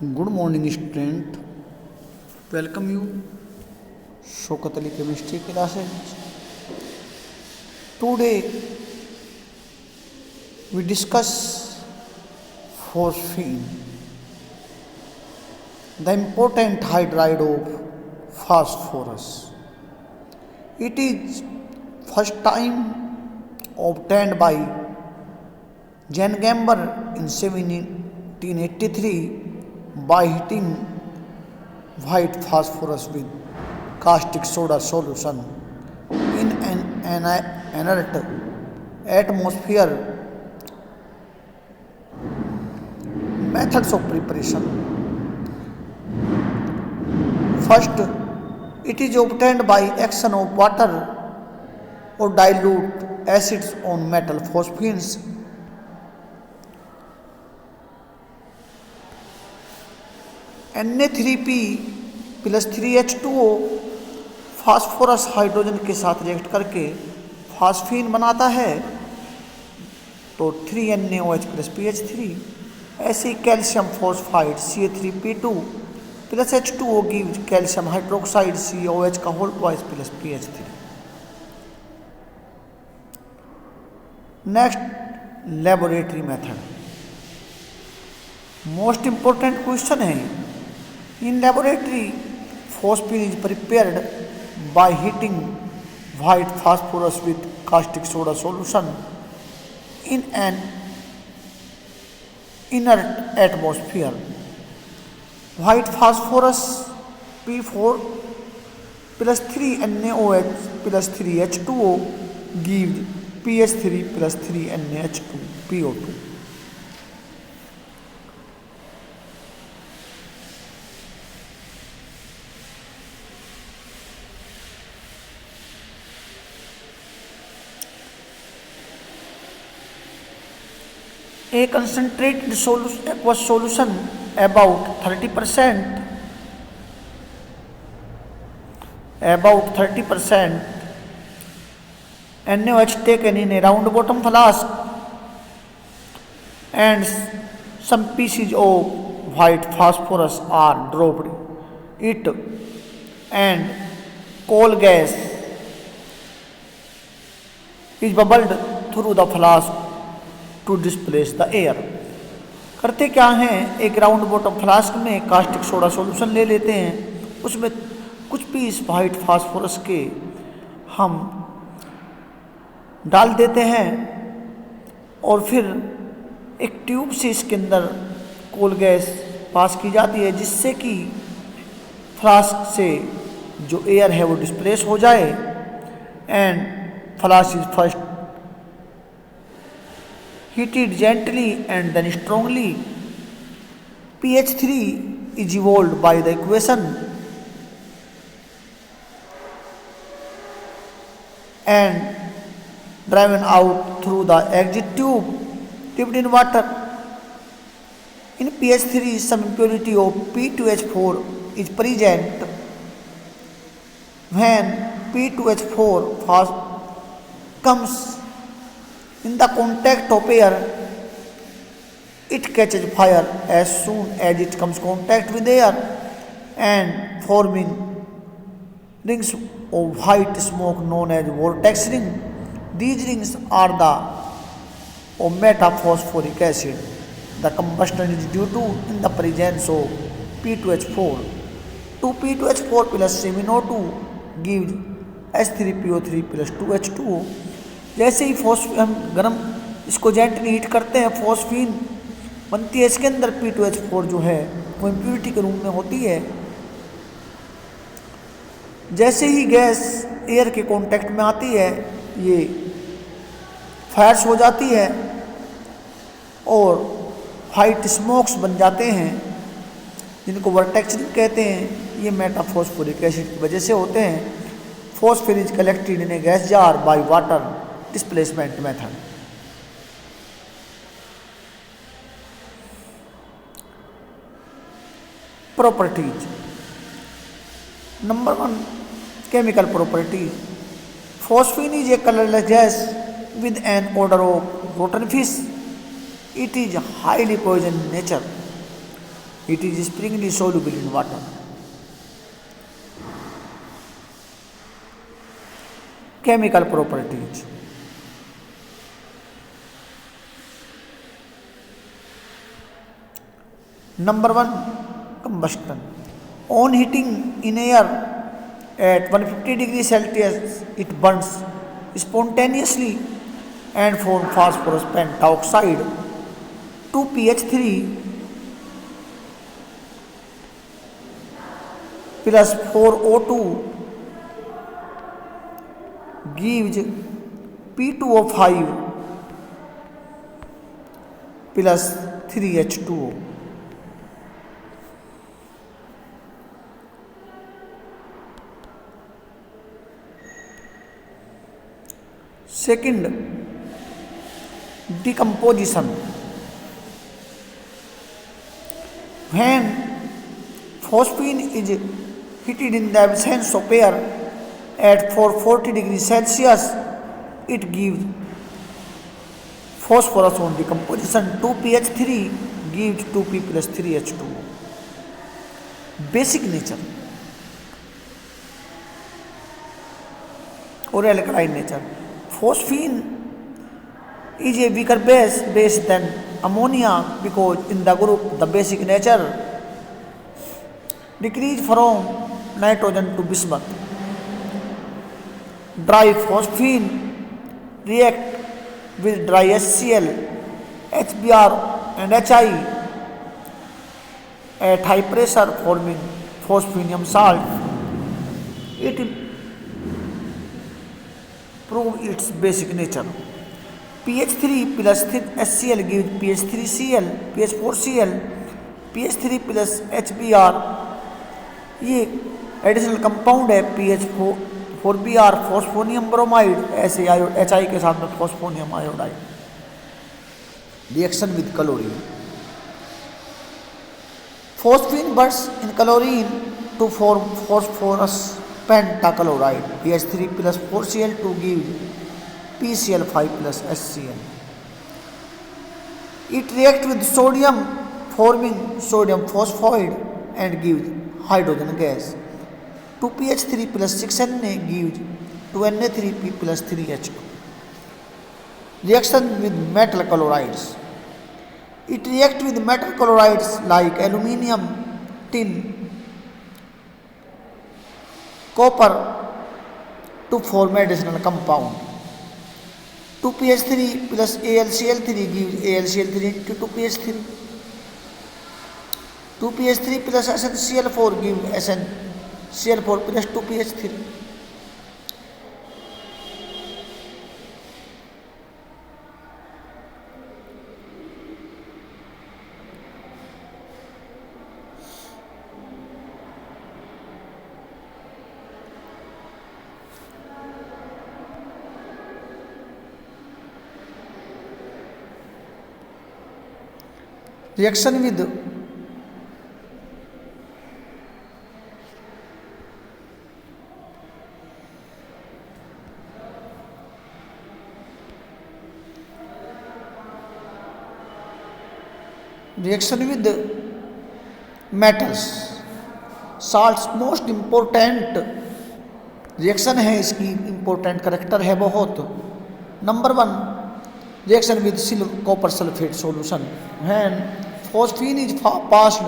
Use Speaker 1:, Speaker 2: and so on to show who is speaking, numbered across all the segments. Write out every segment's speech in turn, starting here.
Speaker 1: Good morning, student. Welcome you. Shaukat Ali Chemistry classes. Today we discuss phosphine, the important hydride of phosphorus. It is first time obtained by Jan Gamber in 1783 by heating white phosphorus with caustic soda solution in an inert atmosphere. Methods of preparation. First, it is obtained by action of water or dilute acids on metal phosphines. Na3P plus 3H2O phosphorus hydrogen के साथ react करके phosphine बनाता है, तो 3NaOH plus PH3। ऐसे ही calcium phosphide Ca3P2 plus H2O gives calcium hydroxide CaOH का whole twice plus PH3। Next, laboratory method. Most important question है। In laboratory, phosphine is prepared by heating white phosphorus with caustic soda solution in an inert atmosphere. White phosphorus P4 plus 3NaOH plus 3H2O gives PH3 plus 3NaH2 PO2. A concentrated aqueous solution about 30% NaOH taken in a round bottom flask and some pieces of white phosphorus are dropped it and coal gas is bubbled through the flask to displace the air. करते क्या हैं, एक round bottom flask में caustic soda solution ले लेते हैं, उसमें कुछ पीस वाइट फास्फोरस के हम डाल देते हैं और फिर एक ट्यूब से इसके अंदर कोल गैस पास की जाती है, जिससे कि फ्लास्क से जो एयर है वो डिस्प्लेस हो जाए and flask is first heated gently and then strongly. PH3 is evolved by the equation and driven out through the exit tube dipped in water. In PH3, some impurity of P2H4 is present. When P2H4 comes in the contact of air, it catches fire as soon as it comes contact with air and forming rings of white smoke known as vortex ring. These rings are the of metaphosphoric acid. The combustion is due to in the presence of P2H4. 2P2H4 plus CmO2 gives H3PO3 plus 2H2O. जैसे ही हम गर्म इसको gently heat करते हैं, phosphine बनती है। इसके अंदर P2H4 जो है वो इम्प्योरिटी के रूप में होती है। जैसे ही गैस एयर के कांटेक्ट में आती है, ये फायर्स हो जाती है और वाइट स्मोक्स बन जाते हैं, जिनको वर्टेक्स कहते हैं। ये मेटाफॉस्फोरिक एसिड की वजह से होते हैं। Phosphate is collected in A gas jar by water displacement method. Properties. Number 1, chemical properties. Phosphine is a colorless gas with an odor of rotten fish. It is highly poison in nature. It is springly soluble in water. Chemical properties. Number 1, combustion. On heating in air at 150 degrees Celsius, it burns spontaneously and forms phosphorus pentoxide. 2pH3 plus 4O2 gives P2O5 plus 3H2O. Second, decomposition. When phosphine is heated in the absence of air at 440 degrees Celsius, it gives phosphorus on decomposition. 2pH3 gives 2p plus 3H2O. Basic nature or alkaline nature. Phosphine is a weaker base than ammonia because in the group the basic nature decrease from nitrogen to bismuth. Dry phosphine react with dry HCl, HBr and HI at high pressure forming phosphinium salt. It prove its basic nature. pH3 plus HCl gives pH3Cl, pH4Cl, pH3 plus HBr. ये additional compound है pH4Br phosphonium bromide, ऐसे HI के साथ में phosphonium iodide. Reaction with chlorine. Phosphine bursts in chlorine to form phosphorus pentachloride. pH3 plus 4Cl2 gives PCl5 plus HCl. It reacts with sodium forming sodium phosphide and gives hydrogen gas. 2pH3 plus 6Na gives 2Na3P plus 3H2. Reaction with metal chlorides. It reacts with metal chlorides like aluminium, tin, copper to form additional compound. 2pH3 plus AlCl3 gives AlCl3 into 2pH3. 2pH3 plus SnCl4 gives SnCl4 plus 2pH3. Reaction with metals. Salts most important reaction है, इसकी important character है बहुत. Number 1, reaction with copper sulfate solution. When phosphine is passed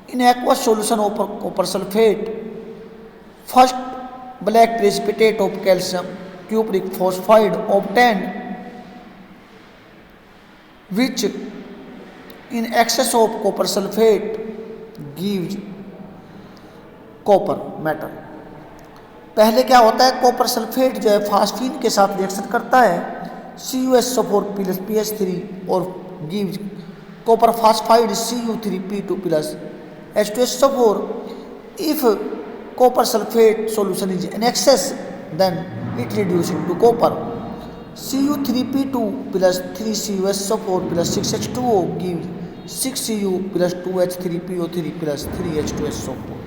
Speaker 1: in aqueous solution of copper sulfate, first black precipitate of calcium cupric phosphide obtained, which in excess of copper sulfate gives copper metal. पहले क्या होता है, copper sulphate जो है phosphine के साथ reaction करता है CuSO4 प्लस PH3 और gives copper phosphide Cu3P2 plus H2SO4. If copper sulphate solution is in excess, then it reduces into copper. Cu3P2 plus 3CuSO4 plus 6H2O gives 6Cu plus 2H3PO3 plus 3H2SO4.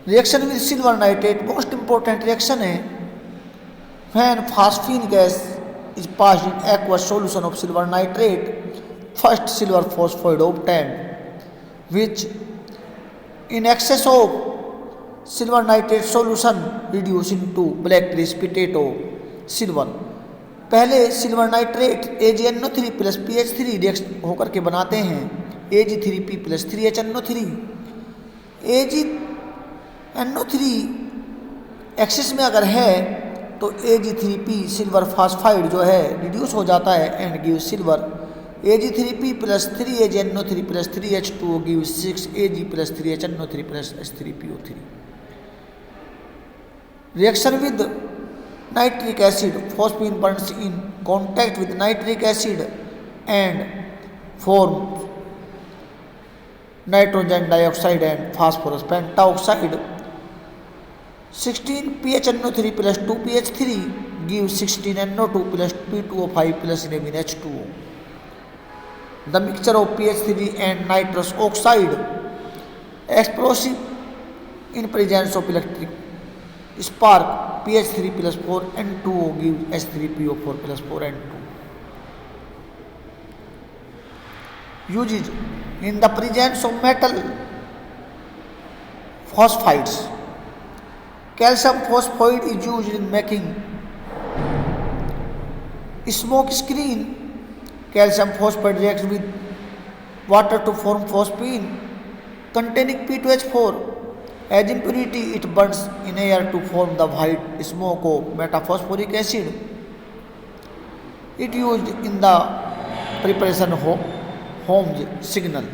Speaker 1: Reaction with silver nitrate most important reaction है. When phosphine gas is passed in aqueous solution of silver nitrate, first silver phosphide obtained, which in excess of silver nitrate solution reduced into black precipitate of silver। पहले silver nitrate AgNO3 plus PH3 reaction होकर के बनाते हैं Ag3P plus 3HNO3। AgNO3 access में अगर है तो Ag3P silver phosphide जो है रिड्यूस हो जाता है and give silver. Ag3P plus 3AgNO3 plus 3H2O give 6Ag plus 3HNO3 plus H3PO3। Reaction with nitric acid, phosphine burns in contact with nitric acid and forms nitrogen dioxide and phosphorus pentoxide। 16PHNO3 plus 2PH3 gives 16NO2 plus P2O5 plus 11H2O। The mixture of PH3 and nitrous oxide explosive in presence of electric spark PH3 plus 4N2O gives H3PO4 plus 4N2। Used in the presence of metal phosphides, calcium phosphide is used in making smoke screen। Calcium phosphide reacts with water to form phosphine containing P2H4। As impurity, it burns in air to form the white smoke of metaphosphoric acid। It used in the preparation of Holmes signal।